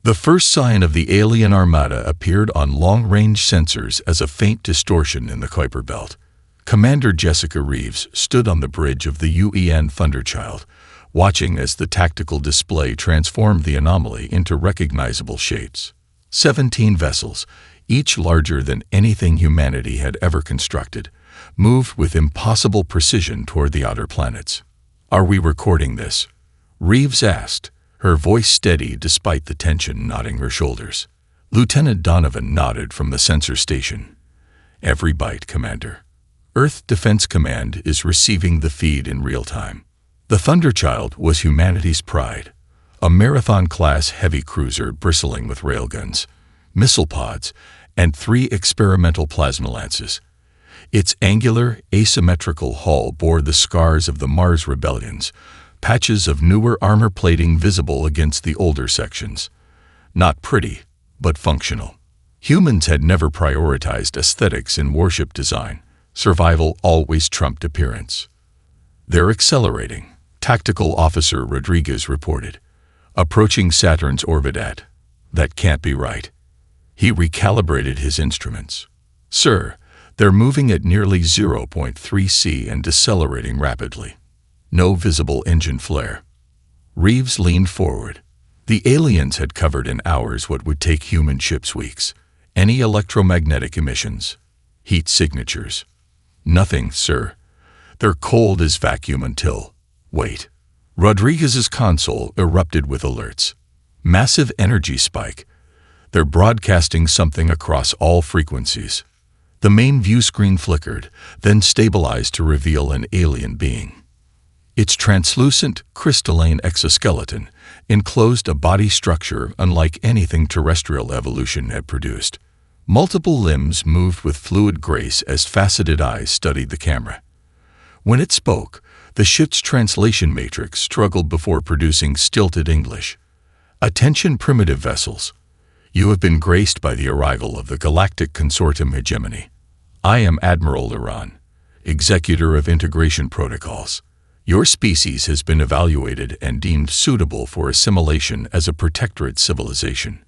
The first sign of the alien armada appeared on long-range sensors as a faint distortion in the Kuiper belt. Commander Jessica Reeves stood on the bridge of the UEN Thunderchild, watching as the tactical display transformed the anomaly into recognizable shapes. 17 vessels, each larger than anything humanity had ever constructed, moved with impossible precision toward the outer planets. "Are we recording this?" Reeves asked, her voice steady despite the tension knotting her shoulders. Lieutenant Donovan nodded from the sensor station. "Every byte, Commander. Earth Defense Command is receiving the feed in real time." The Thunderchild was humanity's pride, a Marathon-class heavy cruiser bristling with railguns, missile pods, and 3 experimental plasma lances. Its angular, asymmetrical hull bore the scars of the Mars rebellions, patches of newer armor plating visible against the older sections. Not pretty, but functional. Humans had never prioritized aesthetics in warship design. Survival always trumped appearance. "They're accelerating," Tactical Officer Rodriguez reported. "Approaching Saturn's orbit at..." "That can't be right." He recalibrated his instruments. "Sir, they're moving at nearly 0.3 C and decelerating rapidly. No visible engine flare." Reeves leaned forward. The aliens had covered in hours what would take human ships weeks. Any electromagnetic emissions? Heat signatures? "Nothing, sir. They're cold as vacuum until..." "Wait." Rodriguez's console erupted with alerts. "Massive energy spike. They're broadcasting something across all frequencies." The main view screen flickered, then stabilized to reveal an alien being. Its translucent, crystalline exoskeleton enclosed a body structure unlike anything terrestrial evolution had produced. Multiple limbs moved with fluid grace as faceted eyes studied the camera. When it spoke, the ship's translation matrix struggled before producing stilted English. "Attention, primitive vessels. You have been graced by the arrival of the Galactic Consortium Hegemony. I am Admiral Iran, Executor of Integration Protocols. Your species has been evaluated and deemed suitable for assimilation as a protectorate civilization.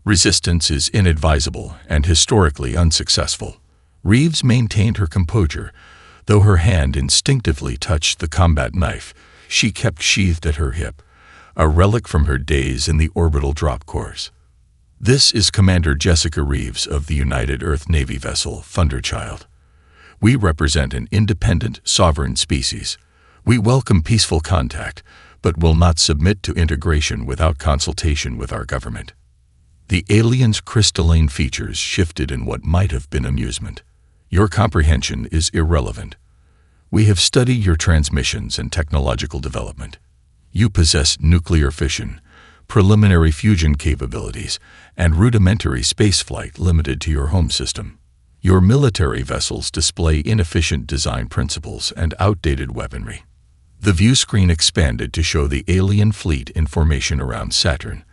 Resistance is inadvisable and historically unsuccessful." Reeves maintained her composure, though her hand instinctively touched the combat knife she kept sheathed at her hip, a relic from her days in the orbital drop corps. "This is Commander Jessica Reeves of the United Earth Navy vessel Thunderchild. We represent an independent, sovereign species. We welcome peaceful contact, but will not submit to integration without consultation with our government." The alien's crystalline features shifted in what might have been amusement. "Your comprehension is irrelevant. We have studied your transmissions and technological development. You possess nuclear fission, preliminary fusion capabilities, and rudimentary spaceflight limited to your home system. Your military vessels display inefficient design principles and outdated weaponry." The view screen expanded to show the alien fleet in formation around Saturn,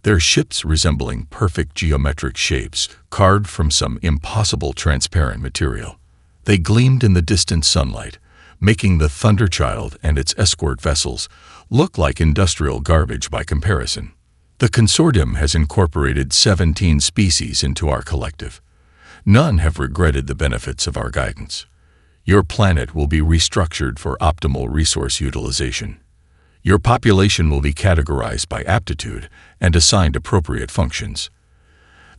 their ships resembling perfect geometric shapes carved from some impossible transparent material. They gleamed in the distant sunlight, making the Thunderchild and its escort vessels look like industrial garbage by comparison. "The consortium has incorporated 17 species into our collective. None have regretted the benefits of our guidance. Your planet will be restructured for optimal resource utilization. Your population will be categorized by aptitude and assigned appropriate functions."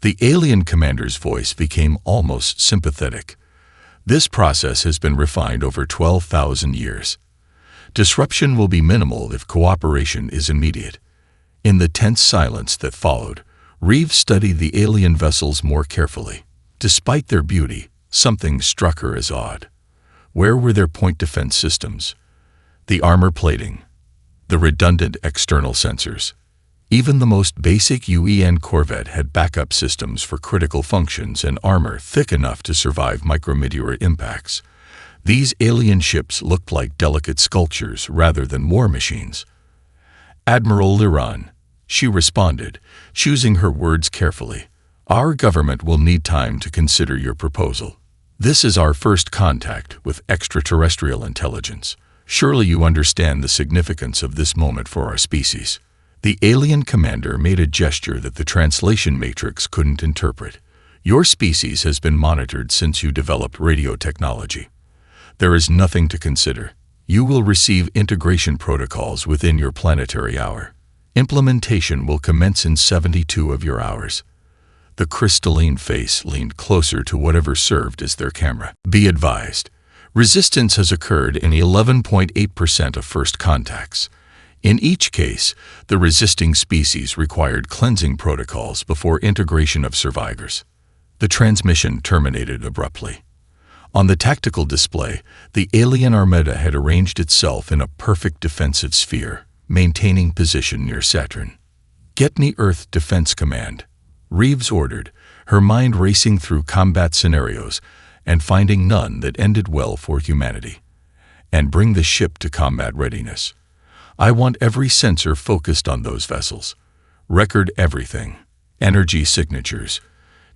The alien commander's voice became almost sympathetic. "This process has been refined over 12,000 years. Disruption will be minimal if cooperation is immediate." In the tense silence that followed, Reeves studied the alien vessels more carefully. Despite their beauty, something struck her as odd. Where were their point defense systems? The armor plating? The redundant external sensors? Even the most basic UEN corvette had backup systems for critical functions and armor thick enough to survive micrometeorite impacts. These alien ships looked like delicate sculptures rather than war machines. "Admiral Liran," she responded, choosing her words carefully. "Our government will need time to consider your proposal. This is our first contact with extraterrestrial intelligence. Surely you understand the significance of this moment for our species. The alien commander made a gesture that the translation matrix couldn't interpret. Your species has been monitored since you developed radio technology. There is nothing to consider. You will receive integration protocols within your planetary hour. Implementation will commence in 72 of your hours. The crystalline face leaned closer to whatever served as their camera. Be advised, resistance has occurred in 11.8% of first contacts. In each case, the resisting species required cleansing protocols before integration of survivors. The transmission terminated abruptly. On the tactical display, the alien armada had arranged itself in a perfect defensive sphere, maintaining position near Saturn. "Get me Earth Defense Command," Reeves ordered, her mind racing through combat scenarios and finding none that ended well for humanity. "And bring the ship to combat readiness. I want every sensor focused on those vessels. Record everything. Energy signatures,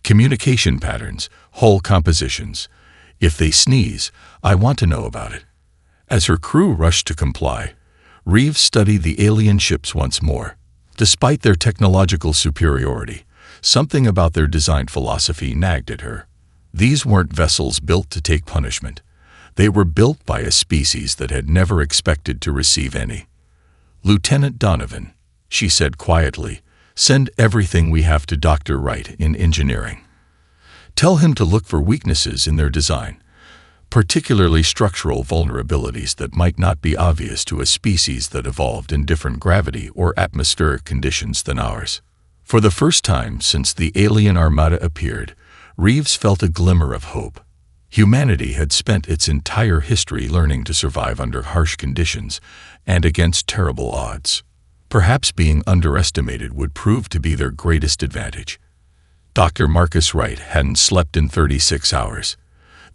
communication patterns, hull compositions. If they sneeze, I want to know about it." As her crew rushed to comply, Reeves studied the alien ships once more. Despite their technological superiority, something about their design philosophy nagged at her. These weren't vessels built to take punishment. They were built by a species that had never expected to receive any. "Lieutenant Donovan," she said quietly, "send everything we have to Dr. Wright in engineering. Tell him to look for weaknesses in their design, particularly structural vulnerabilities that might not be obvious to a species that evolved in different gravity or atmospheric conditions than ours." For the first time since the alien armada appeared, Reeves felt a glimmer of hope. Humanity had spent its entire history learning to survive under harsh conditions and against terrible odds. Perhaps being underestimated would prove to be their greatest advantage. Dr. Marcus Wright hadn't slept in 36 hours.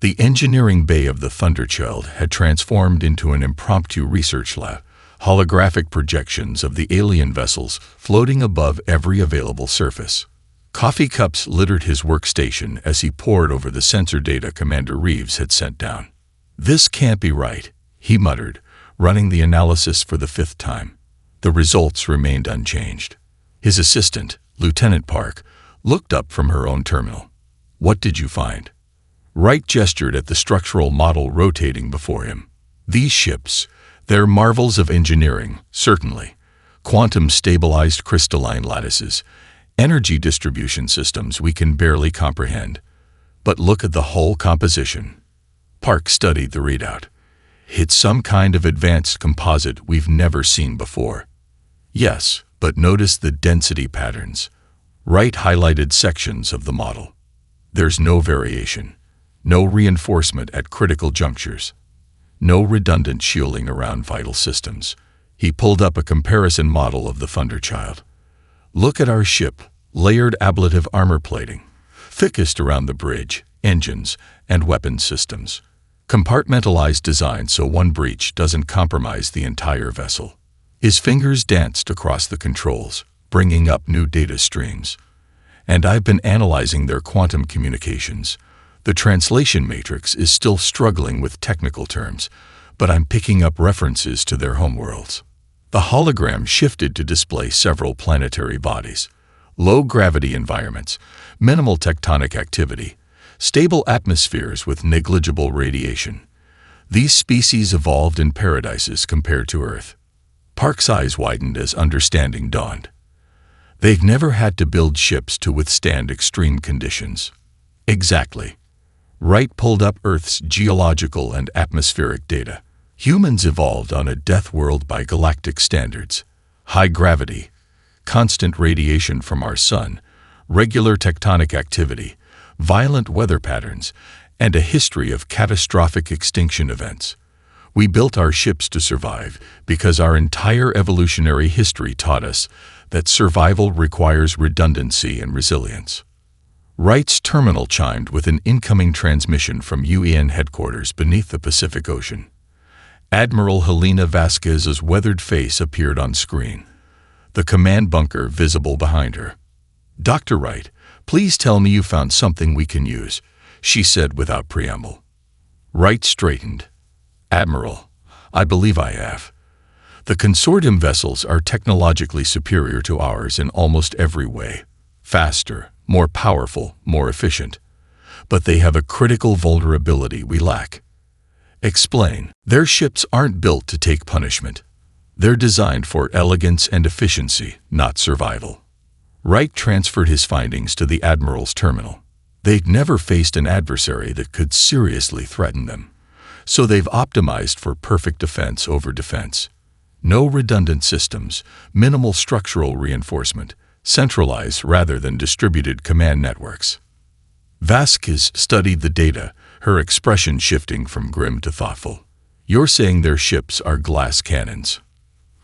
The engineering bay of the Thunderchild had transformed into an impromptu research lab, holographic projections of the alien vessels floating above every available surface. Coffee cups littered his workstation as he pored over the sensor data Commander Reeves had sent down. "This can't be right," he muttered, running the analysis for the 5th time. The results remained unchanged. His assistant, Lieutenant Park, looked up from her own terminal. "What did you find?" Wright gestured at the structural model rotating before him. "These ships, they're marvels of engineering, certainly. Quantum-stabilized crystalline lattices, energy distribution systems we can barely comprehend. But look at the whole composition." Park studied the readout. "It's some kind of advanced composite we've never seen before." "Yes, but notice the density patterns." Wright highlighted sections of the model. "There's no variation, no reinforcement at critical junctures, no redundant shielding around vital systems." He pulled up a comparison model of the Thunderchild. "Look at our ship, layered ablative armor plating, thickest around the bridge, engines, and weapons systems. Compartmentalized design so one breach doesn't compromise the entire vessel." His fingers danced across the controls, bringing up new data streams. "And I've been analyzing their quantum communications. The translation matrix is still struggling with technical terms, but I'm picking up references to their homeworlds." The hologram shifted to display several planetary bodies, low-gravity environments, minimal tectonic activity, stable atmospheres with negligible radiation. These species evolved in paradises compared to Earth. Park's eyes widened as understanding dawned. They've never had to build ships to withstand extreme conditions. Exactly. Wright pulled up Earth's geological and atmospheric data. Humans evolved on a death world by galactic standards. High gravity, constant radiation from our sun, regular tectonic activity, violent weather patterns, and a history of catastrophic extinction events. We built our ships to survive because our entire evolutionary history taught us that survival requires redundancy and resilience. Wright's terminal chimed with an incoming transmission from UEN headquarters beneath the Pacific Ocean. Admiral Helena Vasquez's weathered face appeared on screen, the command bunker visible behind her. "Dr. Wright, please tell me you found something we can use," she said without preamble. Wright straightened. "Admiral, I believe I have. The consortium vessels are technologically superior to ours in almost every way. Faster, more powerful, more efficient. But they have a critical vulnerability we lack. Explain. Their ships aren't built to take punishment. They're designed for elegance and efficiency, not survival. Wright transferred his findings to the Admiral's terminal. They'd never faced an adversary that could seriously threaten them. So they've optimized for perfect defense over defense. No redundant systems, minimal structural reinforcement, centralized rather than distributed command networks. Vasquez studied the data, her expression shifting from grim to thoughtful. You're saying their ships are glass cannons.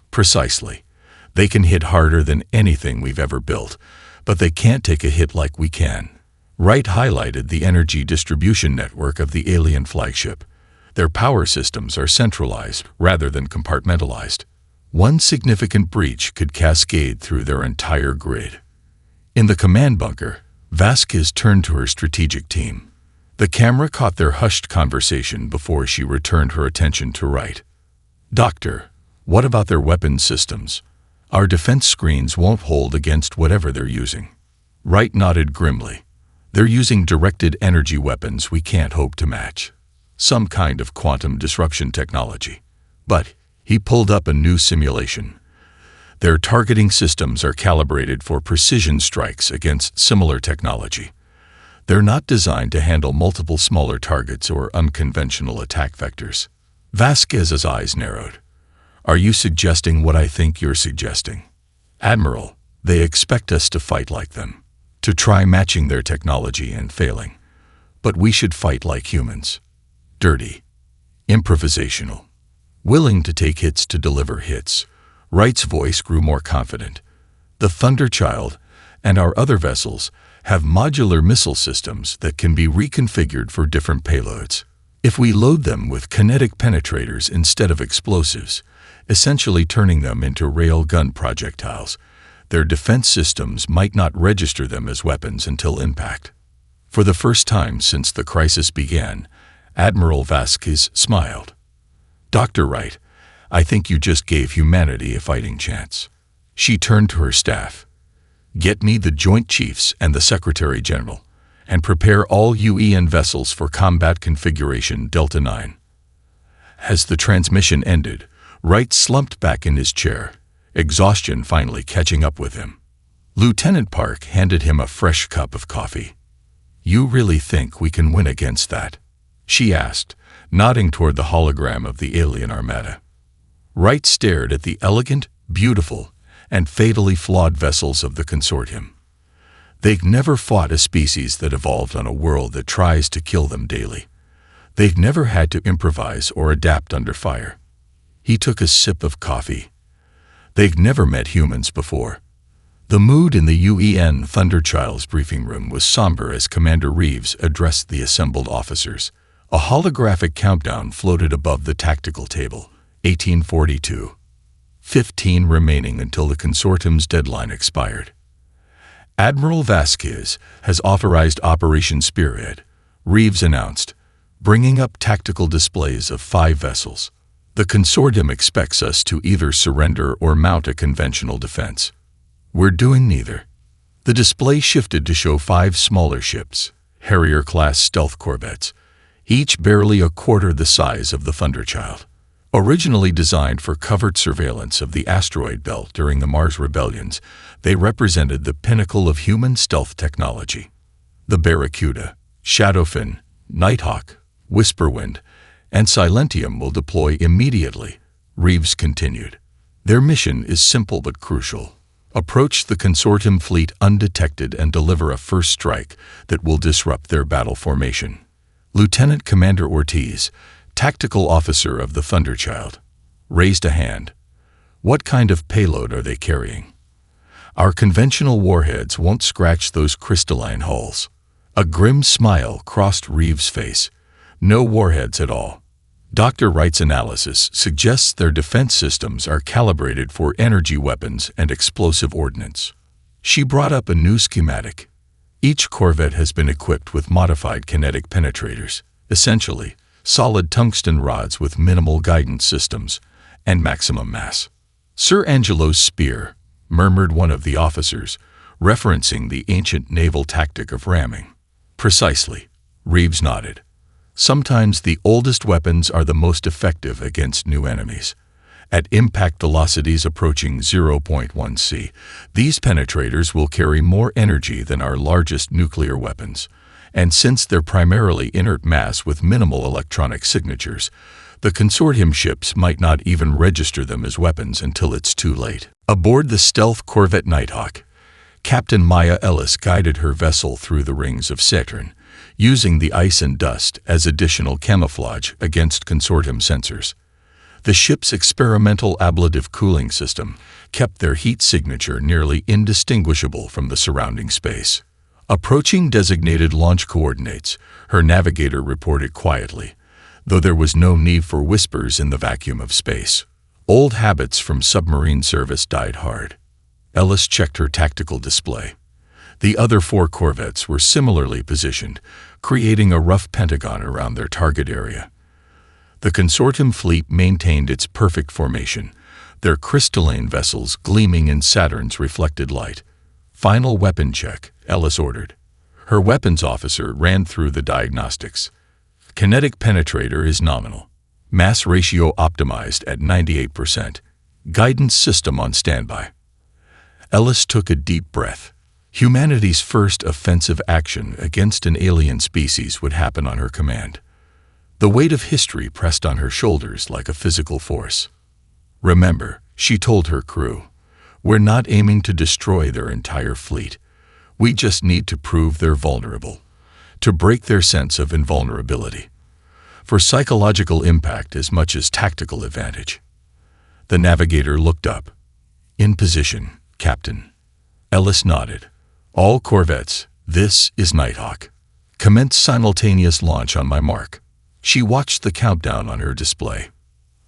Precisely. They can hit harder than anything we've ever built, but they can't take a hit like we can. Wright highlighted the energy distribution network of the alien flagship. Their power systems are centralized rather than compartmentalized. One significant breach could cascade through their entire grid. In the command bunker, Vasquez turned to her strategic team. The camera caught their hushed conversation before she returned her attention to Wright. "Doctor, what about their weapons systems? Our defense screens won't hold against whatever they're using." Wright nodded grimly. "They're using directed energy weapons we can't hope to match. Some kind of quantum disruption technology." But he pulled up a new simulation. Their targeting systems are calibrated for precision strikes against similar technology. They're not designed to handle multiple smaller targets or unconventional attack vectors. Vasquez's eyes narrowed. "Are you suggesting what I think you're suggesting?" "Admiral, they expect us to fight like them, to try matching their technology and failing. But we should fight like humans. Dirty. Improvisational. Willing to take hits to deliver hits." Wright's voice grew more confident. "The Thunderchild and our other vessels have modular missile systems that can be reconfigured for different payloads. If we load them with kinetic penetrators instead of explosives, essentially turning them into railgun projectiles, their defense systems might not register them as weapons until impact." For the first time since the crisis began, Admiral Vasquez smiled. "Dr. Wright, I think you just gave humanity a fighting chance." She turned to her staff. "Get me the Joint Chiefs and the Secretary General, and prepare all UEN vessels for combat configuration Delta 9. As the transmission ended, Wright slumped back in his chair, exhaustion finally catching up with him. Lieutenant Park handed him a fresh cup of coffee. "You really think we can win against that?" she asked, nodding toward the hologram of the alien armada. Wright stared at the elegant, beautiful, and fatally flawed vessels of the consortium. They've never fought a species that evolved on a world that tries to kill them daily. They've never had to improvise or adapt under fire. He took a sip of coffee. They've never met humans before. The mood in the UEN Thunderchild's briefing room was somber as Commander Reeves addressed the assembled officers. A holographic countdown floated above the tactical table. 1842. 15 remaining until the consortium's deadline expired. "Admiral Vasquez has authorized Operation Spearhead," Reeves announced, bringing up tactical displays of 5 vessels. "The consortium expects us to either surrender or mount a conventional defense. We're doing neither." The display shifted to show 5 smaller ships, Harrier-class stealth corvettes, each barely a quarter the size of the Thunderchild. Originally designed for covert surveillance of the asteroid belt during the Mars rebellions, they represented the pinnacle of human stealth technology. The Barracuda, Shadowfin, Nighthawk, Whisperwind, and Silentium will deploy immediately, Reeves continued. Their mission is simple but crucial. Approach the consortium fleet undetected and deliver a first strike that will disrupt their battle formation. Lieutenant Commander Ortiz, tactical officer of the Thunderchild, raised a hand. "What kind of payload are they carrying?" "Our conventional warheads won't scratch those crystalline hulls." A grim smile crossed Reeves' face. "No warheads at all. Dr. Wright's analysis suggests their defense systems are calibrated for energy weapons and explosive ordnance." She brought up a new schematic. Each corvette has been equipped with modified kinetic penetrators, essentially solid tungsten rods with minimal guidance systems and maximum mass. "Sir Angelo's spear," murmured one of the officers, referencing the ancient naval tactic of ramming. "Precisely," Reeves nodded. "Sometimes the oldest weapons are the most effective against new enemies. At impact velocities approaching 0.1 C, these penetrators will carry more energy than our largest nuclear weapons. And since they're primarily inert mass with minimal electronic signatures, the consortium ships might not even register them as weapons until it's too late." Aboard the stealth corvette Nighthawk, Captain Maya Ellis guided her vessel through the rings of Saturn, using the ice and dust as additional camouflage against consortium sensors. The ship's experimental ablative cooling system kept their heat signature nearly indistinguishable from the surrounding space. Approaching designated launch coordinates, her navigator reported quietly, though there was no need for whispers in the vacuum of space. Old habits from submarine service died hard. Ellis checked her tactical display. The other 4 corvettes were similarly positioned, creating a rough pentagon around their target area. The consortium fleet maintained its perfect formation, their crystalline vessels gleaming in Saturn's reflected light. "Final weapon check," Ellis ordered. Her weapons officer ran through the diagnostics. "Kinetic penetrator is nominal. Mass ratio optimized at 98%. Guidance system on standby." Ellis took a deep breath. Humanity's first offensive action against an alien species would happen on her command. The weight of history pressed on her shoulders like a physical force. "Remember," she told her crew, "we're not aiming to destroy their entire fleet. We just need to prove they're vulnerable, to break their sense of invulnerability, for psychological impact as much as tactical advantage." The navigator looked up. "In position, Captain." Ellis nodded. "All corvettes, this is Nighthawk. Commence simultaneous launch on my mark." She watched the countdown on her display.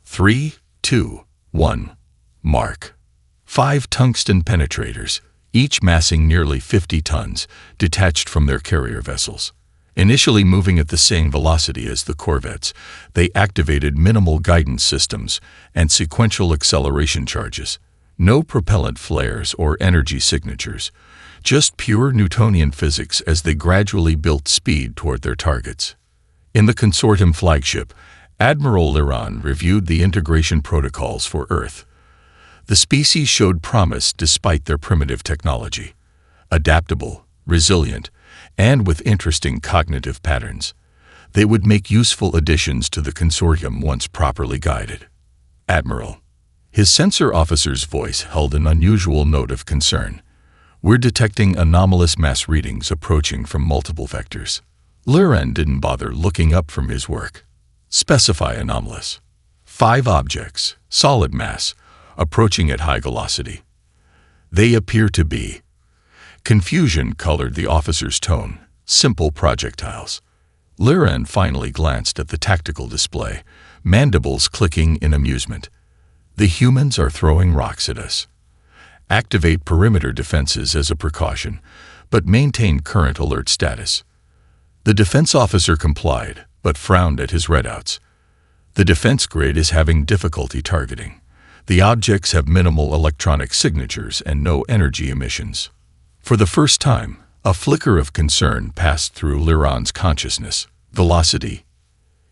3, 2, 1, mark. 5 tungsten penetrators, each massing nearly 50 tons, detached from their carrier vessels. Initially moving at the same velocity as the corvettes, they activated minimal guidance systems and sequential acceleration charges. No propellant flares or energy signatures, just pure Newtonian physics as they gradually built speed toward their targets. In the consortium flagship, Admiral Liran reviewed the integration protocols for Earth. The species showed promise despite their primitive technology. Adaptable, resilient, and with interesting cognitive patterns, they would make useful additions to the consortium once properly guided. "Admiral." His sensor officer's voice held an unusual note of concern. "We're detecting anomalous mass readings approaching from multiple vectors." Liran didn't bother looking up from his work. "Specify anomalous." 5 objects, solid mass, approaching at high velocity. "They appear to be." Confusion colored the officer's tone. "Simple projectiles." Liran finally glanced at the tactical display, mandibles clicking in amusement. "The humans are throwing rocks at us. Activate perimeter defenses as a precaution, but maintain current alert status." The defense officer complied, but frowned at his readouts. "The defense grid is having difficulty targeting. The objects have minimal electronic signatures and no energy emissions." For the first time, a flicker of concern passed through Liran's consciousness. "Velocity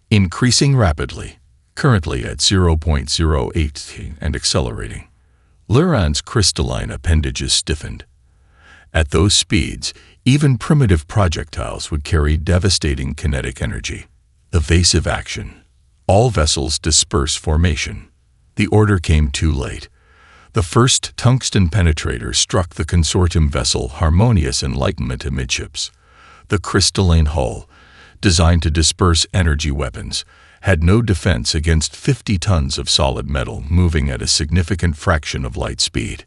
increasing rapidly, currently at 0.08 and accelerating." Liran's crystalline appendages stiffened. At those speeds, even primitive projectiles would carry devastating kinetic energy. Evasive action. All vessels disperse formation. The order came too late. The first tungsten penetrator struck the consortium vessel Harmonious Enlightenment amidships. The crystalline hull, designed to disperse energy weapons, had no defense against 50 tons of solid metal moving at a significant fraction of light speed.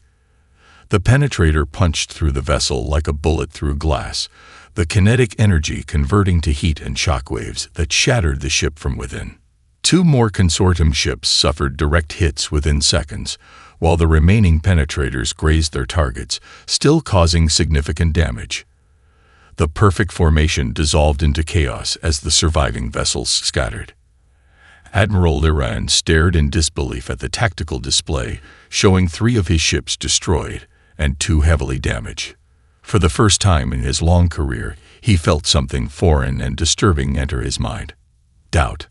The penetrator punched through the vessel like a bullet through glass, the kinetic energy converting to heat and shock waves that shattered the ship from within. 2 more consortium ships suffered direct hits within seconds, while the remaining penetrators grazed their targets, still causing significant damage. The perfect formation dissolved into chaos as the surviving vessels scattered. Admiral Liran stared in disbelief at the tactical display, showing 3 of his ships destroyed and 2 heavily damaged. For the first time in his long career, he felt something foreign and disturbing enter his mind. Doubt.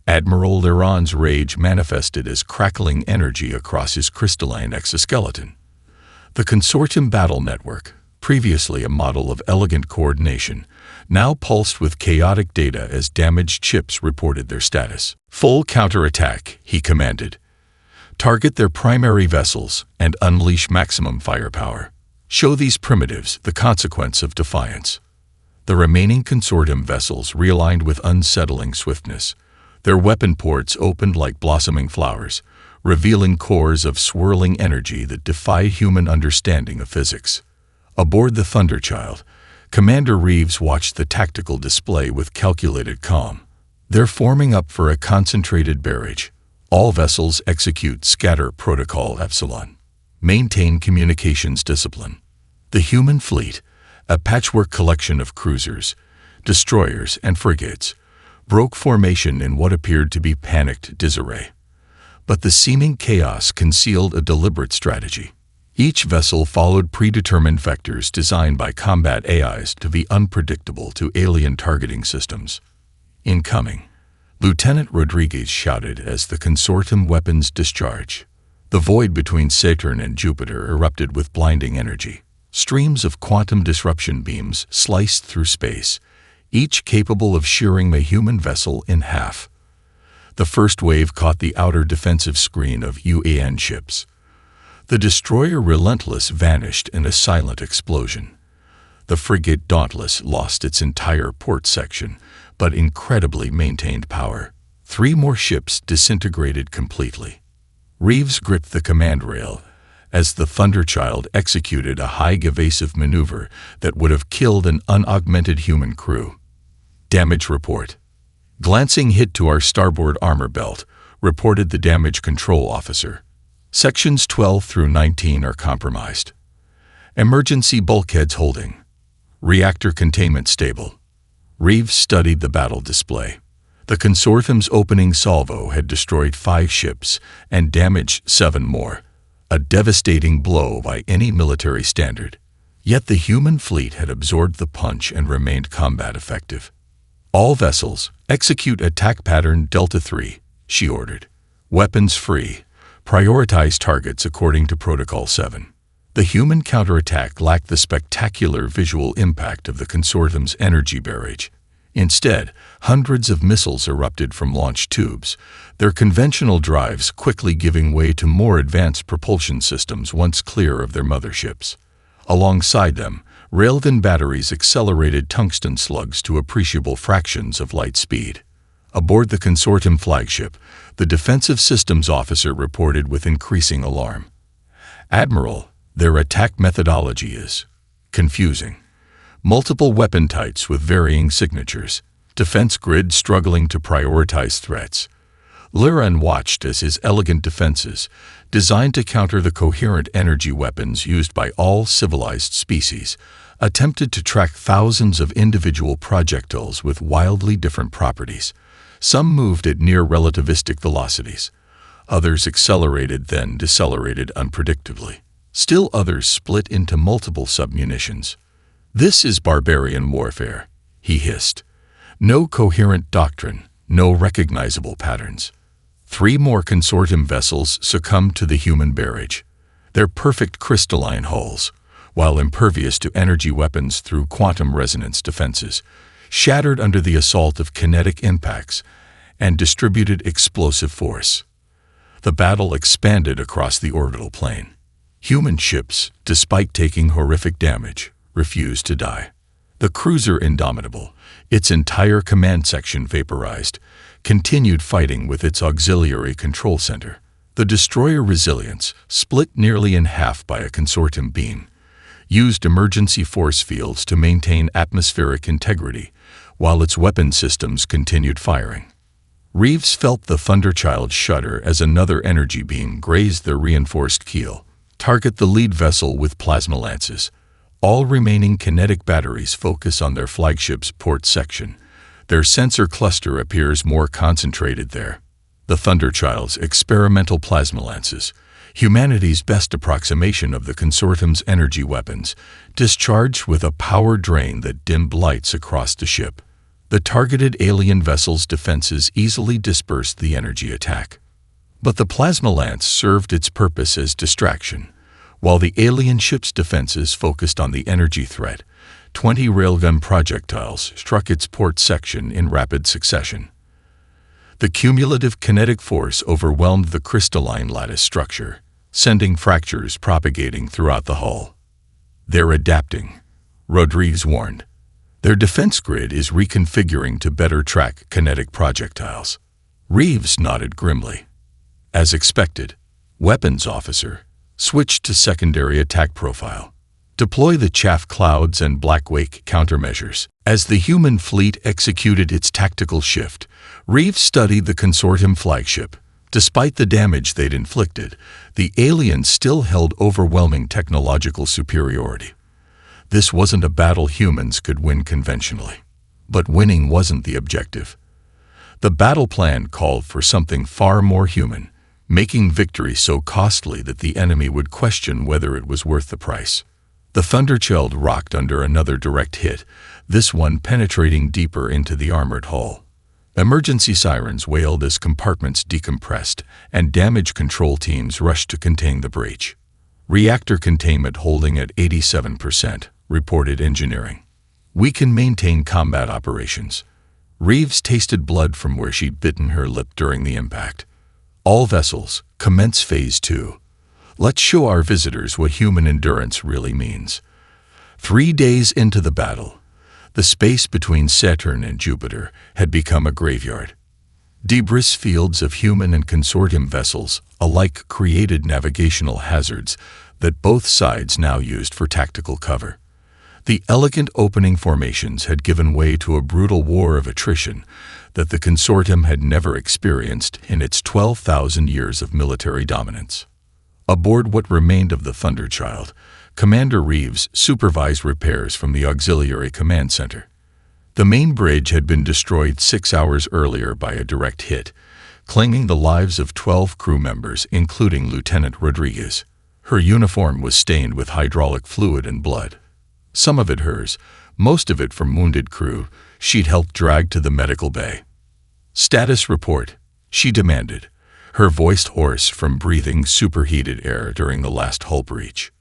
Admiral Liron's rage manifested as crackling energy across his crystalline exoskeleton. The Consortium Battle Network, previously a model of elegant coordination, now pulsed with chaotic data as damaged ships reported their status. "Full counterattack," he commanded. "Target their primary vessels and unleash maximum firepower. Show these primitives the consequence of defiance." The remaining Consortium vessels realigned with unsettling swiftness. Their weapon ports opened like blossoming flowers, revealing cores of swirling energy that defied human understanding of physics. Aboard the Thunderchild, Commander Reeves watched the tactical display with calculated calm. They're forming up for a concentrated barrage. All vessels execute Scatter Protocol Epsilon. Maintain communications discipline. The human fleet, a patchwork collection of cruisers, destroyers, and frigates, broke formation in what appeared to be panicked disarray. But the seeming chaos concealed a deliberate strategy. Each vessel followed predetermined vectors designed by combat AIs to be unpredictable to alien targeting systems. "Incoming," Lieutenant Rodriguez shouted as the Consortium weapons discharged. The void between Saturn and Jupiter erupted with blinding energy. Streams of quantum disruption beams sliced through space, each capable of shearing a human vessel in half. The first wave caught the outer defensive screen of UAN ships. The destroyer Relentless vanished in a silent explosion. The frigate Dauntless lost its entire port section, but incredibly maintained power. 3 more ships disintegrated completely. Reeves gripped the command rail as the Thunderchild executed a high evasive maneuver that would have killed an unaugmented human crew. Damage report. "Glancing hit to our starboard armor belt," reported the damage control officer. "Sections 12 through 19 are compromised. Emergency bulkheads holding. Reactor containment stable." Reeves studied the battle display. The Consortium's opening salvo had destroyed 5 ships and damaged 7 more, a devastating blow by any military standard. Yet the human fleet had absorbed the punch and remained combat effective. "All vessels, execute attack pattern Delta 3, she ordered. "Weapons free. Prioritize targets according to Protocol 7. The human counterattack lacked the spectacular visual impact of the Consortium's energy barrage. Instead, hundreds of missiles erupted from launch tubes, their conventional drives quickly giving way to more advanced propulsion systems once clear of their motherships. Alongside them, Railgun batteries accelerated tungsten slugs to appreciable fractions of light speed. Aboard the Consortium flagship, the defensive systems officer reported with increasing alarm. "Admiral, their attack methodology is confusing. Multiple weapon types with varying signatures. Defense grid struggling to prioritize threats." Liron watched as his elegant defenses, designed to counter the coherent energy weapons used by all civilized species, attempted to track thousands of individual projectiles with wildly different properties. Some moved at near relativistic velocities. Others accelerated then decelerated unpredictably. Still others split into multiple submunitions. "This is barbarian warfare," he hissed. "No coherent doctrine, no recognizable patterns." 3 more Consortium vessels succumbed to the human barrage. Their perfect crystalline hulls, while impervious to energy weapons through quantum resonance defenses, shattered under the assault of kinetic impacts and distributed explosive force. The battle expanded across the orbital plane. Human ships, despite taking horrific damage, refused to die. The cruiser Indomitable, its entire command section vaporized, continued fighting with its auxiliary control center. The destroyer Resilience, split nearly in half by a Consortium beam, used emergency force fields to maintain atmospheric integrity, while its weapon systems continued firing. Reeves felt the Thunderchild shudder as another energy beam grazed their reinforced keel. "Target the lead vessel with plasma lances. All remaining kinetic batteries focus on their flagship's port section. Their sensor cluster appears more concentrated there." The Thunderchild's experimental plasma lances, humanity's best approximation of the consortium's energy weapons, discharged with a power drain that dimmed lights across the ship. The targeted alien vessel's defenses easily dispersed the energy attack. But the plasma lance served its purpose as distraction. While the alien ship's defenses focused on the energy threat, 20 railgun projectiles struck its port section in rapid succession. The cumulative kinetic force overwhelmed the crystalline lattice structure, sending fractures propagating throughout the hull. "They're adapting," Rodriguez warned. "Their defense grid is reconfiguring to better track kinetic projectiles." Reeves nodded grimly. As expected, Weapons Officer switched to secondary attack profile. Deploy the chaff clouds and blackwake countermeasures. As the human fleet executed its tactical shift, Reeves studied the consortium flagship. Despite the damage they'd inflicted, the aliens still held overwhelming technological superiority. This wasn't a battle humans could win conventionally. But winning wasn't the objective. The battle plan called for something far more human, making victory so costly that the enemy would question whether it was worth the price. The Thunderchild rocked under another direct hit, this one penetrating deeper into the armored hull. Emergency sirens wailed as compartments decompressed, and damage control teams rushed to contain the breach. "Reactor containment holding at 87%, reported engineering. "We can maintain combat operations." Reeves tasted blood from where she'd bitten her lip during the impact. "All vessels, commence Phase 2. Let's show our visitors what human endurance really means." 3 days into the battle, the space between Saturn and Jupiter had become a graveyard. Debris fields of human and consortium vessels alike created navigational hazards that both sides now used for tactical cover. The elegant opening formations had given way to a brutal war of attrition that the consortium had never experienced in its 12,000 years of military dominance. Aboard what remained of the Thunderchild, Commander Reeves supervised repairs from the Auxiliary Command Center. The main bridge had been destroyed 6 hours earlier by a direct hit, claiming the lives of 12 crew members, including Lieutenant Rodriguez. Her uniform was stained with hydraulic fluid and blood. Some of it hers, most of it from wounded crew she'd helped drag to the medical bay. "Status report," she demanded, her voice hoarse from breathing superheated air during the last hull breach.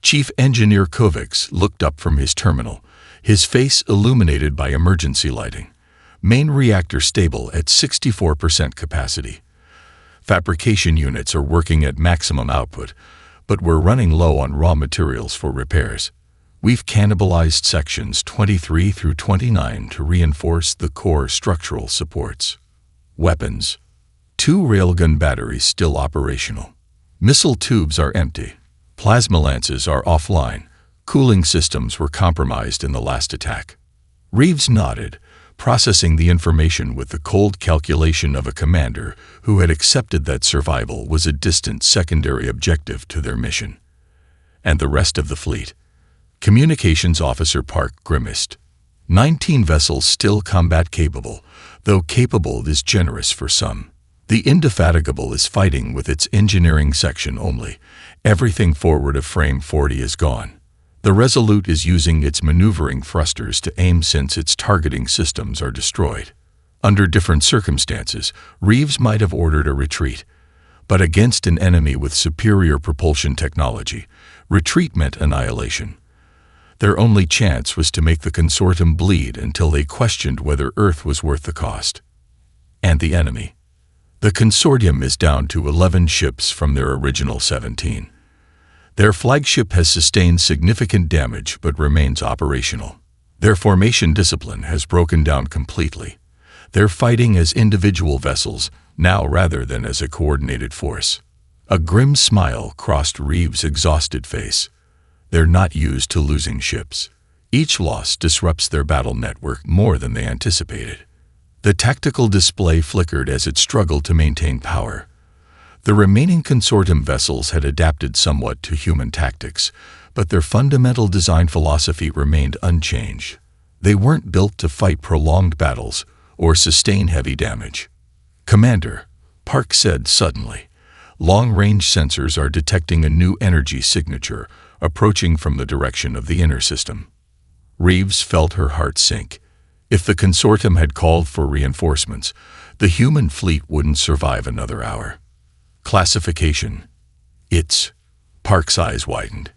Chief Engineer Kovacs looked up from his terminal, his face illuminated by emergency lighting. "Main reactor stable at 64% capacity. Fabrication units are working at maximum output, but we're running low on raw materials for repairs. We've cannibalized sections 23 through 29 to reinforce the core structural supports. Weapons. 2 railgun batteries still operational. Missile tubes are empty. Plasma lances are offline. Cooling systems were compromised in the last attack." Reeves nodded, processing the information with the cold calculation of a commander who had accepted that survival was a distant secondary objective to their mission. "And the rest of the fleet?" Communications Officer Park grimaced. 19 vessels still combat capable, though capable is generous for some. The Indefatigable is fighting with its engineering section only. Everything forward of Frame 40 is gone. The Resolute is using its maneuvering thrusters to aim since its targeting systems are destroyed. Under different circumstances, Reeves might have ordered a retreat. But against an enemy with superior propulsion technology, retreat meant annihilation. Their only chance was to make the consortium bleed until they questioned whether Earth was worth the cost. And the enemy. The consortium is down to 11 ships from their original 17. Their flagship has sustained significant damage but remains operational. Their formation discipline has broken down completely. They're fighting as individual vessels now rather than as a coordinated force. A grim smile crossed Reeves' exhausted face. They're not used to losing ships. Each loss disrupts their battle network more than they anticipated. The tactical display flickered as it struggled to maintain power. The remaining consortium vessels had adapted somewhat to human tactics, but their fundamental design philosophy remained unchanged. They weren't built to fight prolonged battles or sustain heavy damage. "Commander," Park said suddenly, Long-range sensors are detecting a new energy signature approaching from the direction of the inner system. Reeves felt her heart sink. If the consortium had called for reinforcements, the human fleet wouldn't survive another hour. Classification. It's. Park's eyes widened.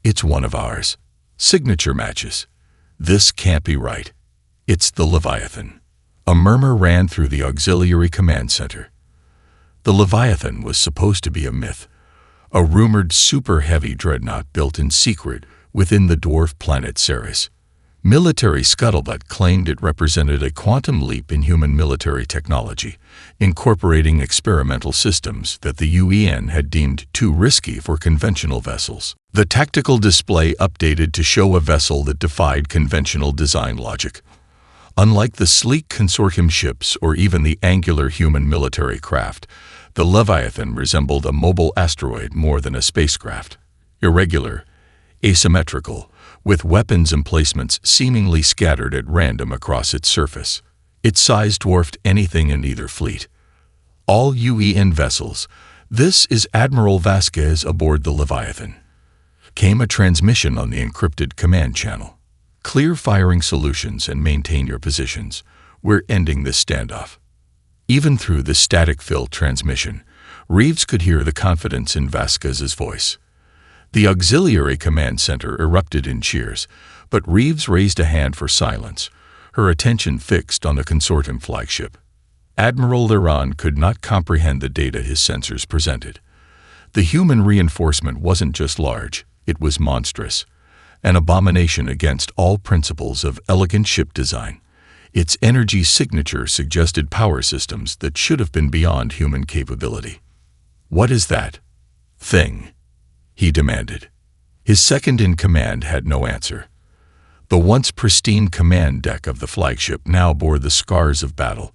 It's one of ours. Signature matches. This can't be right. It's the Leviathan. A murmur ran through the auxiliary command center. The Leviathan was supposed to be a myth, a rumored super-heavy dreadnought built in secret within the dwarf planet Ceres. Military scuttlebutt claimed it represented a quantum leap in human military technology, incorporating experimental systems that the UEN had deemed too risky for conventional vessels. The tactical display updated to show a vessel that defied conventional design logic. Unlike the sleek consortium ships or even the angular human military craft, the Leviathan resembled a mobile asteroid more than a spacecraft. Irregular, asymmetrical, with weapons emplacements seemingly scattered at random across its surface. Its size dwarfed anything in either fleet. All UEN vessels, this is Admiral Vasquez aboard the Leviathan. Came a transmission on the encrypted command channel. Clear firing solutions and maintain your positions. We're ending this standoff. Even through the static-filled transmission, Reeves could hear the confidence in Vasquez's voice. The auxiliary command center erupted in cheers, but Reeves raised a hand for silence, her attention fixed on the consortium flagship. Admiral Liran could not comprehend the data his sensors presented. The human reinforcement wasn't just large, it was monstrous, an abomination against all principles of elegant ship design. Its energy signature suggested power systems that should have been beyond human capability. "What is that thing?" he demanded. His second-in-command had no answer. The once pristine command deck of the flagship now bore the scars of battle,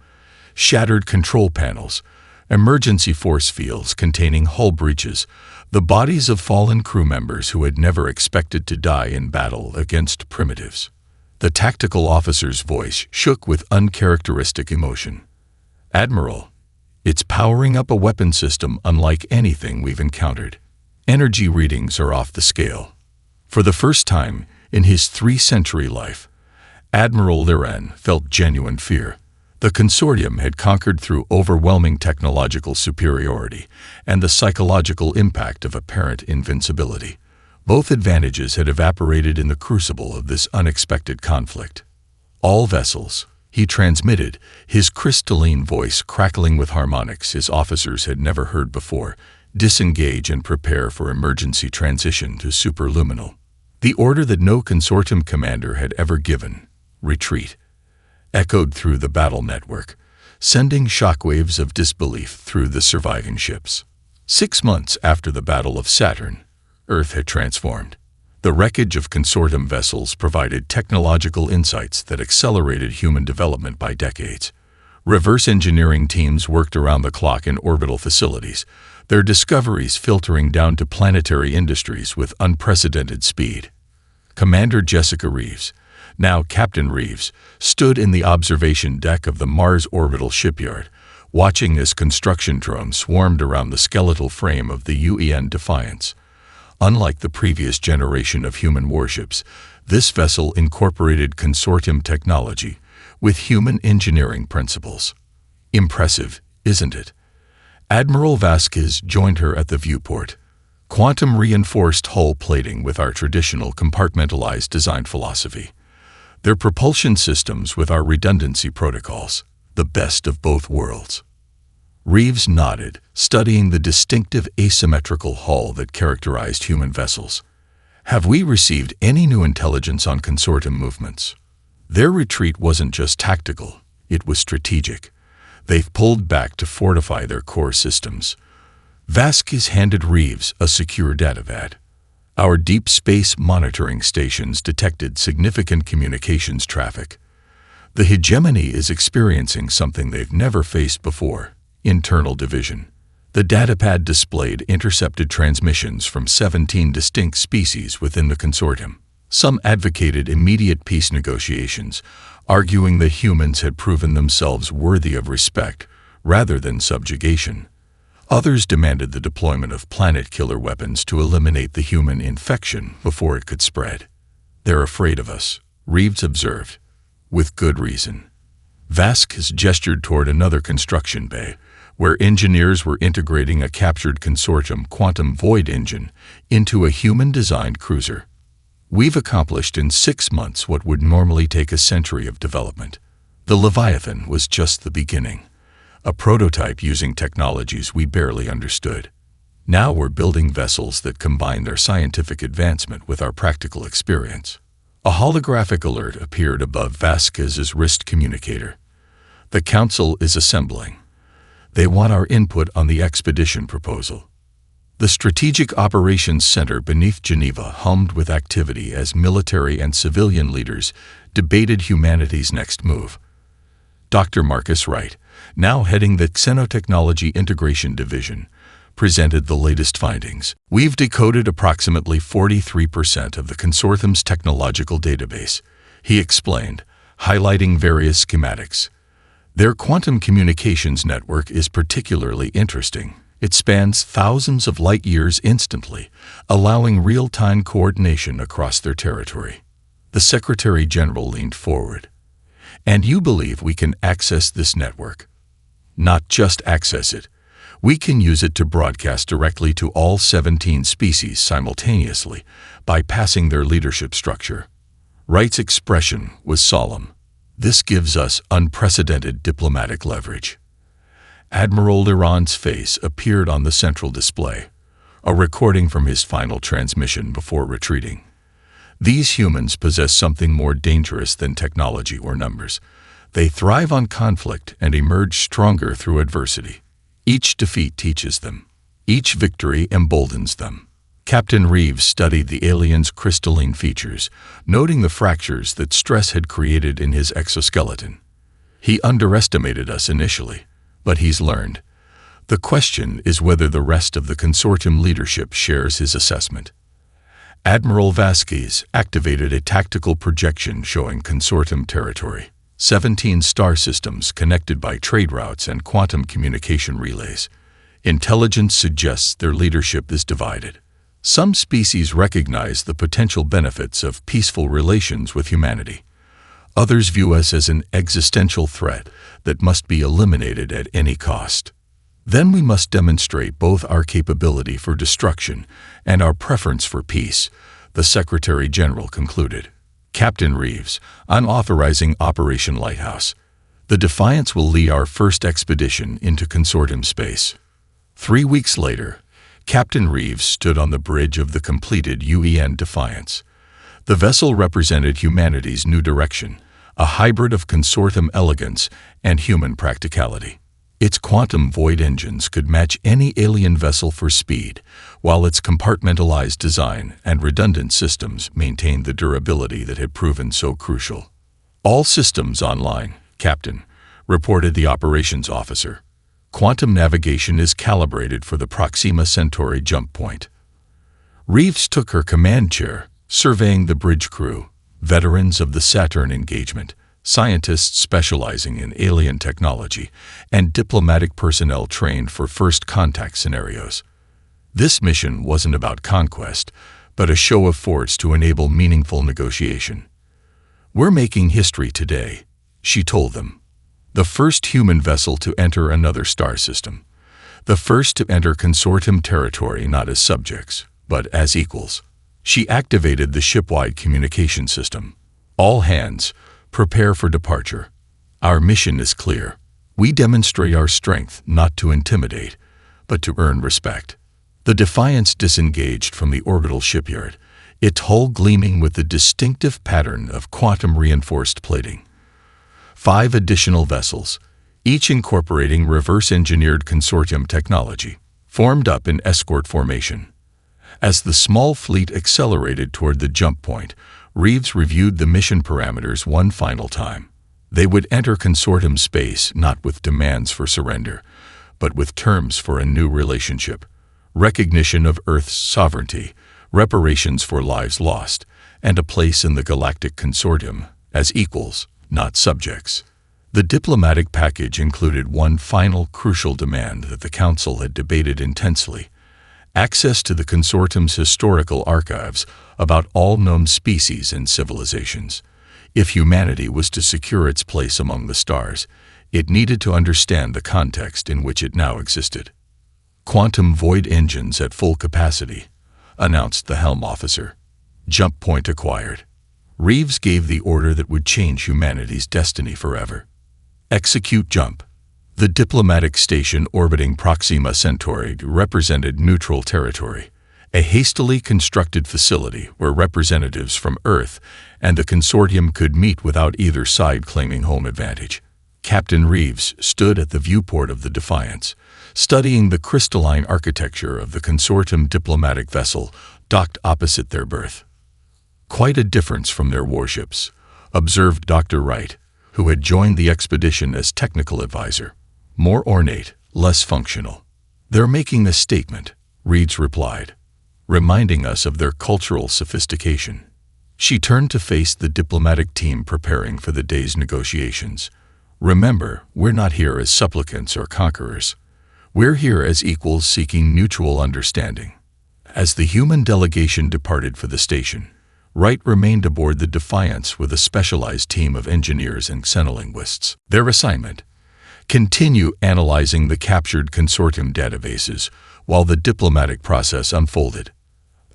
shattered control panels, emergency force fields containing hull breaches, the bodies of fallen crew members who had never expected to die in battle against primitives. The tactical officer's voice shook with uncharacteristic emotion. "Admiral, it's powering up a weapon system unlike anything we've encountered. Energy readings are off the scale." For the first time in his 3-century life, Admiral Liran felt genuine fear. The consortium had conquered through overwhelming technological superiority and the psychological impact of apparent invincibility. Both advantages had evaporated in the crucible of this unexpected conflict. "All vessels," he transmitted, his crystalline voice crackling with harmonics his officers had never heard before, "disengage and prepare for emergency transition to superluminal." The order that no consortium commander had ever given, "retreat," echoed through the battle network, sending shockwaves of disbelief through the surviving ships. 6 months after the Battle of Saturn, Earth had transformed. The wreckage of consortium vessels provided technological insights that accelerated human development by decades. Reverse engineering teams worked around the clock in orbital facilities, their discoveries filtering down to planetary industries with unprecedented speed. Commander Jessica Reeves, now Captain Reeves, stood in the observation deck of the Mars orbital shipyard, watching as construction drones swarmed around the skeletal frame of the UEN Defiance. Unlike the previous generation of human warships, this vessel incorporated consortium technology with human engineering principles. Impressive, isn't it? Admiral Vasquez joined her at the viewport. Quantum-reinforced hull plating with our traditional compartmentalized design philosophy. Their propulsion systems with our redundancy protocols, the best of both worlds. Reeves nodded, studying the distinctive asymmetrical hull that characterized human vessels. "Have we received any new intelligence on consortium movements?" Their retreat wasn't just tactical, it was strategic. They've pulled back to fortify their core systems. Vasquez handed Reeves a secure datavad. "Our deep space monitoring stations detected significant communications traffic. The hegemony is experiencing something they've never faced before. Internal division." The datapad displayed intercepted transmissions from 17 distinct species within the consortium. Some advocated immediate peace negotiations, arguing that humans had proven themselves worthy of respect rather than subjugation. Others demanded the deployment of planet-killer weapons to eliminate the human infection before it could spread. "They're afraid of us," Reeves observed, with good reason. Vasquez gestured toward another construction bay, where engineers were integrating a captured consortium quantum void engine into a human-designed cruiser. "We've accomplished in 6 months what would normally take a century of development. The Leviathan was just the beginning, a prototype using technologies we barely understood. Now we're building vessels that combine their scientific advancement with our practical experience." A holographic alert appeared above Vasquez's wrist communicator. "The Council is assembling. They want our input on the expedition proposal." The Strategic Operations Center beneath Geneva hummed with activity as military and civilian leaders debated humanity's next move. Dr. Marcus Wright, now heading the Xenotechnology Integration Division, presented the latest findings. "We've decoded approximately 43% of the consortium's technological database," he explained, highlighting various schematics. "Their quantum communications network is particularly interesting. It spans thousands of light years instantly, allowing real-time coordination across their territory." The Secretary General leaned forward. "And you believe we can access this network?" "Not just access it. We can use it to broadcast directly to all 17 species simultaneously, bypassing their leadership structure." Wright's expression was solemn. "This gives us unprecedented diplomatic leverage." Admiral Leron's face appeared on the central display, a recording from his final transmission before retreating. "These humans possess something more dangerous than technology or numbers. They thrive on conflict and emerge stronger through adversity. Each defeat teaches them. Each victory emboldens them." Captain Reeves studied the alien's crystalline features, noting the fractures that stress had created in his exoskeleton. "He underestimated us initially, but he's learned. The question is whether the rest of the consortium leadership shares his assessment." Admiral Vasquez activated a tactical projection showing consortium territory. 17 star systems connected by trade routes and quantum communication relays. Intelligence suggests their leadership is divided. Some species recognize the potential benefits of peaceful relations with humanity. Others view us as an existential threat that must be eliminated at any cost. Then we must demonstrate both our capability for destruction and our preference for peace, the Secretary General concluded. Captain Reeves, I'm authorizing Operation Lighthouse. The Defiance will lead our first expedition into consortium space. 3 weeks later, Captain Reeves stood on the bridge of the completed UEN Defiance. The vessel represented humanity's new direction, a hybrid of consortium elegance and human practicality. Its quantum void engines could match any alien vessel for speed, while its compartmentalized design and redundant systems maintained the durability that had proven so crucial. "All systems online, Captain," reported the operations officer. "Quantum navigation is calibrated for the Proxima Centauri jump point." Reeves took her command chair, surveying the bridge crew, veterans of the Saturn engagement, scientists specializing in alien technology, and diplomatic personnel trained for first contact scenarios. This mission wasn't about conquest, but a show of force to enable meaningful negotiation. "We're making history today," she told them. "The first human vessel to enter another star system. The first to enter consortium territory not as subjects, but as equals." She activated the ship-wide communication system. "All hands, prepare for departure. Our mission is clear. We demonstrate our strength not to intimidate, but to earn respect." The Defiance disengaged from the orbital shipyard, its hull gleaming with the distinctive pattern of quantum-reinforced plating. 5 additional vessels, each incorporating reverse-engineered consortium technology, formed up in escort formation. As the small fleet accelerated toward the jump point, Reeves reviewed the mission parameters one final time. They would enter consortium space not with demands for surrender, but with terms for a new relationship: recognition of Earth's sovereignty, reparations for lives lost, and a place in the Galactic Consortium as equals, not subjects. The diplomatic package included one final crucial demand that the Council had debated intensely: access to the Consortium's historical archives about all known species and civilizations. If humanity was to secure its place among the stars, it needed to understand the context in which it now existed. "Quantum void engines at full capacity," announced the helm officer. "Jump point acquired." Reeves gave the order that would change humanity's destiny forever. "Execute jump." The diplomatic station orbiting Proxima Centauri represented neutral territory, a hastily constructed facility where representatives from Earth and the Consortium could meet without either side claiming home advantage. Captain Reeves stood at the viewport of the Defiance, studying the crystalline architecture of the Consortium diplomatic vessel docked opposite their berth. "Quite a difference from their warships," observed Dr. Wright, who had joined the expedition as technical advisor. "More ornate, less functional." "They're making a statement," Reeves replied, "reminding us of their cultural sophistication." She turned to face the diplomatic team preparing for the day's negotiations. "Remember, we're not here as supplicants or conquerors. We're here as equals seeking mutual understanding." As the human delegation departed for the station, Wright remained aboard the Defiance with a specialized team of engineers and xenolinguists. Their assignment: continue analyzing the captured Consortium databases while the diplomatic process unfolded.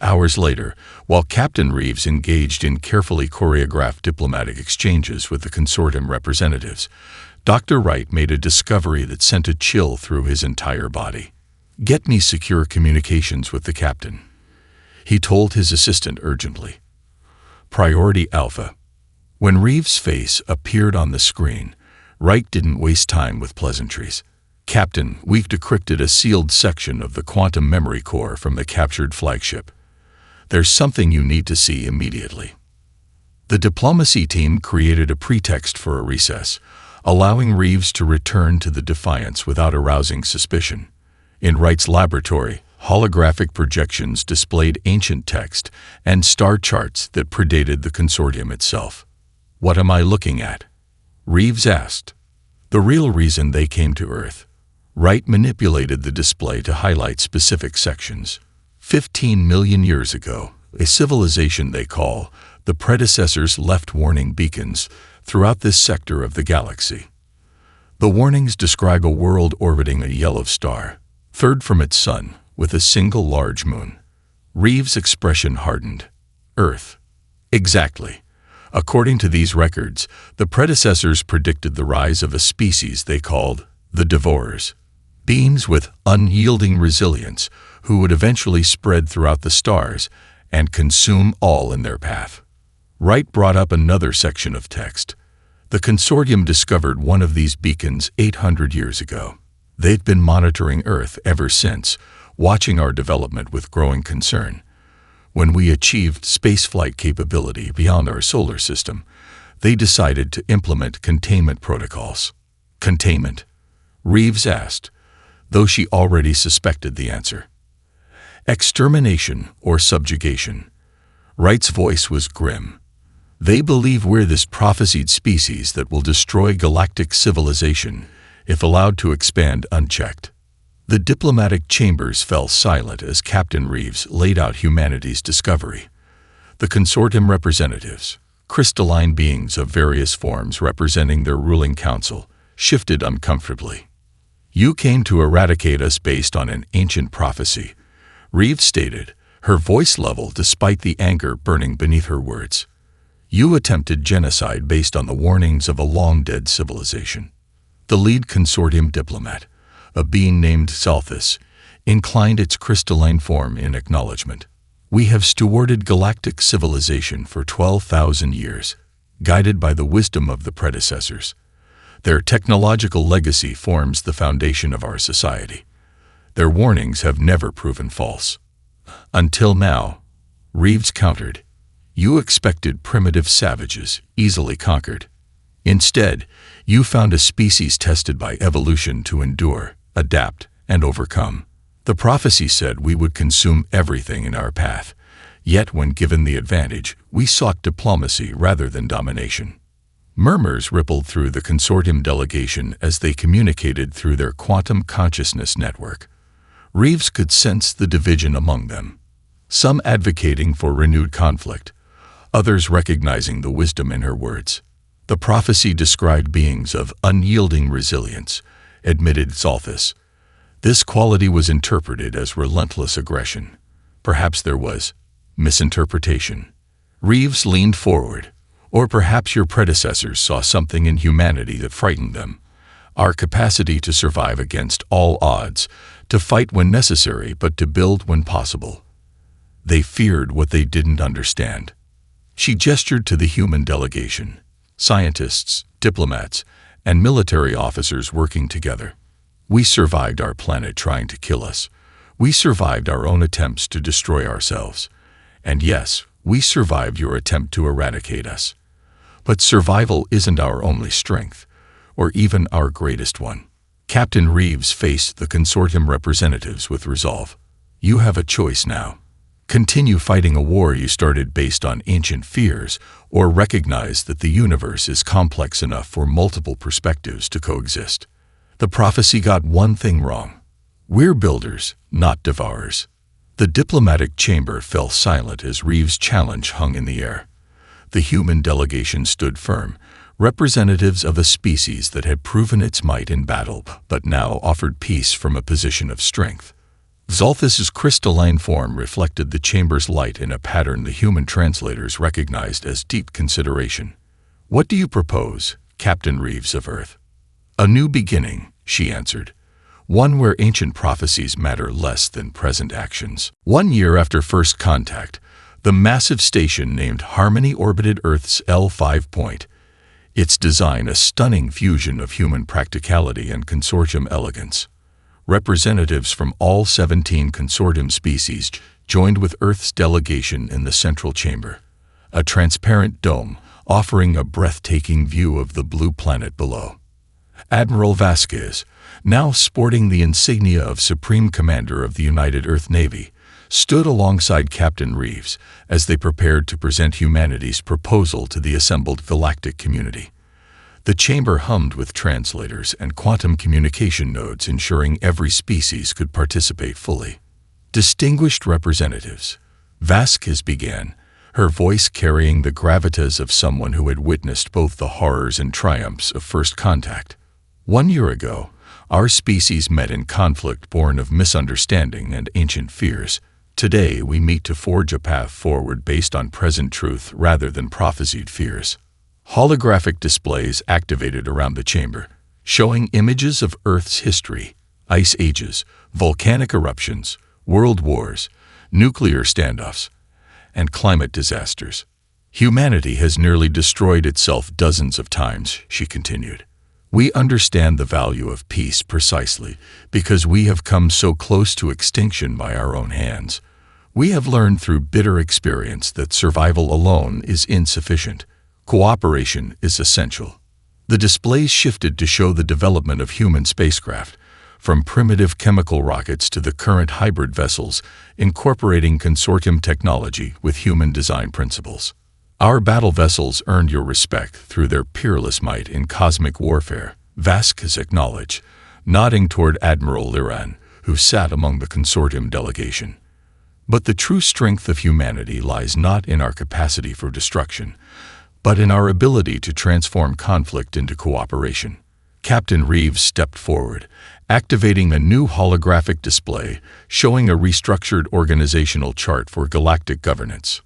Hours later, while Captain Reeves engaged in carefully choreographed diplomatic exchanges with the Consortium representatives, Dr. Wright made a discovery that sent a chill through his entire body. "Get me secure communications with the captain," he told his assistant urgently. "Priority Alpha." When Reeves' face appeared on the screen, Wright didn't waste time with pleasantries. "Captain, we've decrypted a sealed section of the quantum memory core from the captured flagship. There's something you need to see immediately." The diplomacy team created a pretext for a recess, allowing Reeves to return to the Defiance without arousing suspicion. In Wright's laboratory, holographic projections displayed ancient text and star charts that predated the Consortium itself. "What am I looking at?" Reeves asked. "The real reason they came to Earth." Wright manipulated the display to highlight specific sections. 15 million years ago, a civilization they call the predecessors left warning beacons throughout this sector of the galaxy. The warnings describe a world orbiting a yellow star, third from its sun, with a single large moon. Reeves' expression hardened. "Earth." "Exactly. According to these records, the predecessors predicted the rise of a species they called the Devourers, beings with unyielding resilience who would eventually spread throughout the stars and consume all in their path." Wright brought up another section of text. The Consortium discovered one of these beacons 800 years ago. They've been monitoring Earth ever since, watching our development with growing concern. When we achieved spaceflight capability beyond our solar system, they decided to implement containment protocols. "Containment?" Reeves asked, though she already suspected the answer. "Extermination or subjugation." Wright's voice was grim. "They believe we're this prophesied species that will destroy galactic civilization if allowed to expand unchecked." The diplomatic chambers fell silent as Captain Reeves laid out humanity's discovery. The Consortium representatives, crystalline beings of various forms representing their ruling council, shifted uncomfortably. "You came to eradicate us based on an ancient prophecy," Reeves stated, her voice level despite the anger burning beneath her words. "You attempted genocide based on the warnings of a long-dead civilization." The lead Consortium diplomat, a being named Salthus, inclined its crystalline form in acknowledgement. "We have stewarded galactic civilization for 12,000 years, guided by the wisdom of the predecessors. Their technological legacy forms the foundation of our society. Their warnings have never proven false." "Until now," Reeves countered. "You expected primitive savages, easily conquered. Instead, you found a species tested by evolution to endure, adapt, and overcome. The prophecy said we would consume everything in our path, yet when given the advantage, we sought diplomacy rather than domination." Murmurs rippled through the consortium delegation as they communicated through their quantum consciousness network. Reeves could sense the division among them, some advocating for renewed conflict, others recognizing the wisdom in her words. The prophecy described beings of unyielding resilience, admitted Zalthus. This quality was interpreted as relentless aggression. Perhaps there was misinterpretation. Reeves leaned forward. Or perhaps your predecessors saw something in humanity that frightened them. Our capacity to survive against all odds, to fight when necessary but to build when possible. They feared what they didn't understand. She gestured to the human delegation, scientists, diplomats, and military officers working together. We survived our planet trying to kill us. We survived our own attempts to destroy ourselves. And yes, we survived your attempt to eradicate us. But survival isn't our only strength, or even our greatest one. Captain Reeves faced the consortium representatives with resolve. You have a choice now. Continue fighting a war you started based on ancient fears, or recognize that the universe is complex enough for multiple perspectives to coexist. The prophecy got one thing wrong. We're builders, not devourers. The diplomatic chamber fell silent as Reeves' challenge hung in the air. The human delegation stood firm, representatives of a species that had proven its might in battle, but now offered peace from a position of strength. Zalthus's crystalline form reflected the chamber's light in a pattern the human translators recognized as deep consideration. What do you propose, Captain Reeves of Earth? A new beginning, she answered. One where ancient prophecies matter less than present actions. 1 year after first contact, the massive station named Harmony orbited Earth's L5 point, its design a stunning fusion of human practicality and consortium elegance. Representatives from all 17 consortium species joined with Earth's delegation in the central chamber, a transparent dome offering a breathtaking view of the blue planet below. Admiral Vasquez, now sporting the insignia of Supreme Commander of the United Earth Navy, stood alongside Captain Reeves as they prepared to present humanity's proposal to the assembled galactic community. The chamber hummed with translators and quantum communication nodes, ensuring every species could participate fully. Distinguished representatives, Vasquez began, her voice carrying the gravitas of someone who had witnessed both the horrors and triumphs of first contact. 1 year ago, our species met in conflict born of misunderstanding and ancient fears. Today, we meet to forge a path forward based on present truth rather than prophesied fears. Holographic displays activated around the chamber, showing images of Earth's history, ice ages, volcanic eruptions, world wars, nuclear standoffs, and climate disasters. Humanity has nearly destroyed itself dozens of times, she continued. We understand the value of peace precisely because we have come so close to extinction by our own hands. We have learned through bitter experience that survival alone is insufficient. Cooperation is essential. The displays shifted to show the development of human spacecraft, from primitive chemical rockets to the current hybrid vessels, incorporating consortium technology with human design principles. Our battle vessels earned your respect through their peerless might in cosmic warfare, Vasquez acknowledged, nodding toward Admiral Liran, who sat among the consortium delegation. But the true strength of humanity lies not in our capacity for destruction, but in our ability to transform conflict into cooperation. Captain Reeves stepped forward, activating a new holographic display showing a restructured organizational chart for galactic governance.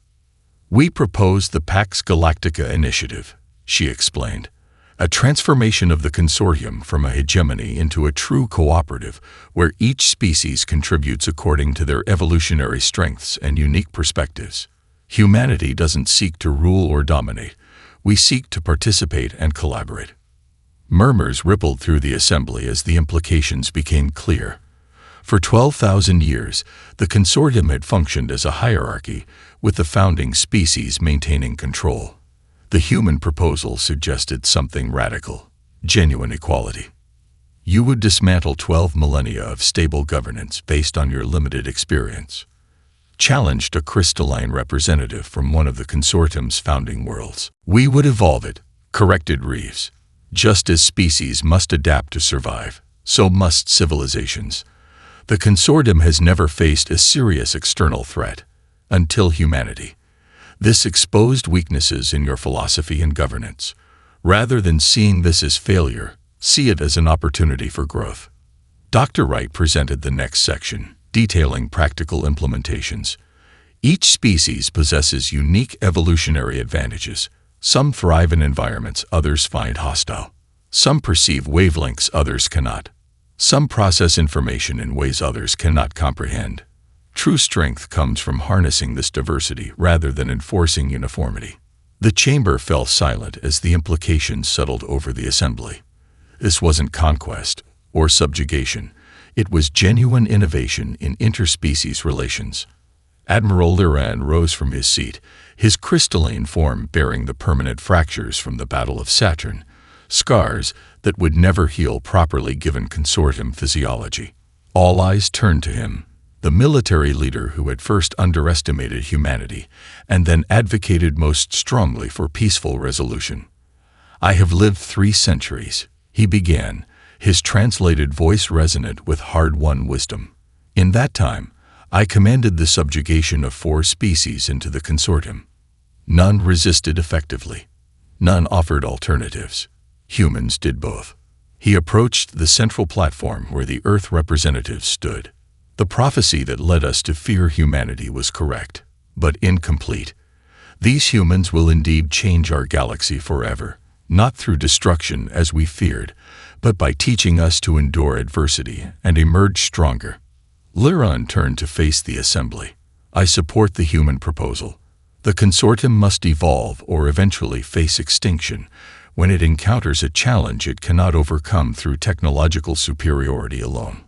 We propose the Pax Galactica initiative, she explained, a transformation of the consortium from a hegemony into a true cooperative where each species contributes according to their evolutionary strengths and unique perspectives. Humanity doesn't seek to rule or dominate. We seek to participate and collaborate. Murmurs rippled through the assembly as the implications became clear. For 12,000 years, the consortium had functioned as a hierarchy, with the founding species maintaining control. The human proposal suggested something radical: genuine equality. You would dismantle 12 millennia of stable governance based on your limited experience, challenged a crystalline representative from one of the consortium's founding worlds. We would evolve it, corrected Reeves. Just as species must adapt to survive, so must civilizations. The consortium has never faced a serious external threat until humanity. This exposed weaknesses in your philosophy and governance. Rather than seeing this as failure, see it as an opportunity for growth. Dr. Wright presented the next section, detailing practical implementations. Each species possesses unique evolutionary advantages. Some thrive in environments others find hostile. Some perceive wavelengths others cannot. Some process information in ways others cannot comprehend. True strength comes from harnessing this diversity rather than enforcing uniformity. The chamber fell silent as the implications settled over the assembly. This wasn't conquest or subjugation. It was genuine innovation in interspecies relations. Admiral Liran rose from his seat, his crystalline form bearing the permanent fractures from the Battle of Saturn, scars that would never heal properly given consortium physiology. All eyes turned to him, the military leader who had first underestimated humanity and then advocated most strongly for peaceful resolution. "I have lived 3 centuries," he began, his translated voice resonant with hard-won wisdom. "In that time, I commanded the subjugation of 4 species into the consortium. None resisted effectively. None offered alternatives. Humans did both." He approached the central platform where the Earth representatives stood. The prophecy that led us to fear humanity was correct, but incomplete. These humans will indeed change our galaxy forever, not through destruction as we feared, but by teaching us to endure adversity and emerge stronger. Liran turned to face the assembly. "I support the human proposal. The consortium must evolve or eventually face extinction when it encounters a challenge it cannot overcome through technological superiority alone."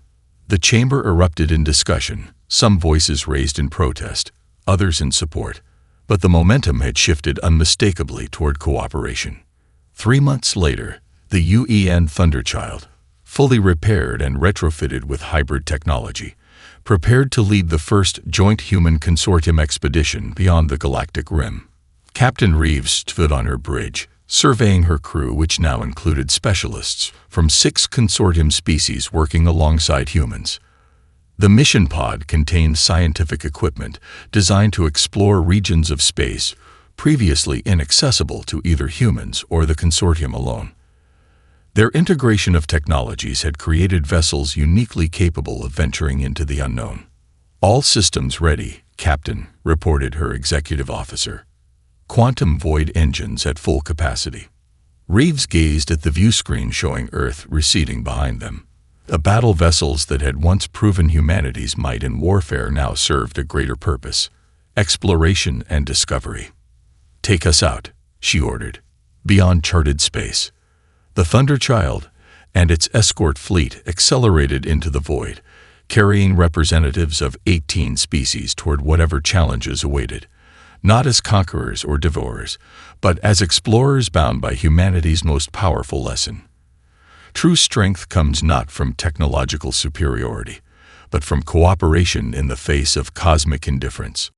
The chamber erupted in discussion, some voices raised in protest, others in support, but the momentum had shifted unmistakably toward cooperation. 3 months later, the UEN Thunderchild, fully repaired and retrofitted with hybrid technology, prepared to lead the first joint human consortium expedition beyond the galactic rim. Captain Reeves stood on her bridge, surveying her crew, which now included specialists from 6 consortium species working alongside humans. The mission pod contained scientific equipment designed to explore regions of space previously inaccessible to either humans or the consortium alone. Their integration of technologies had created vessels uniquely capable of venturing into the unknown. "All systems ready, Captain," reported her executive officer. "Quantum void engines at full capacity." Reeves gazed at the viewscreen showing Earth receding behind them. The battle vessels that had once proven humanity's might in warfare now served a greater purpose: exploration and discovery. "Take us out," she ordered, "beyond charted space." The Thunderchild and its escort fleet accelerated into the void, carrying representatives of 18 species toward whatever challenges awaited, not as conquerors or devourers, but as explorers bound by humanity's most powerful lesson. True strength comes not from technological superiority, but from cooperation in the face of cosmic indifference.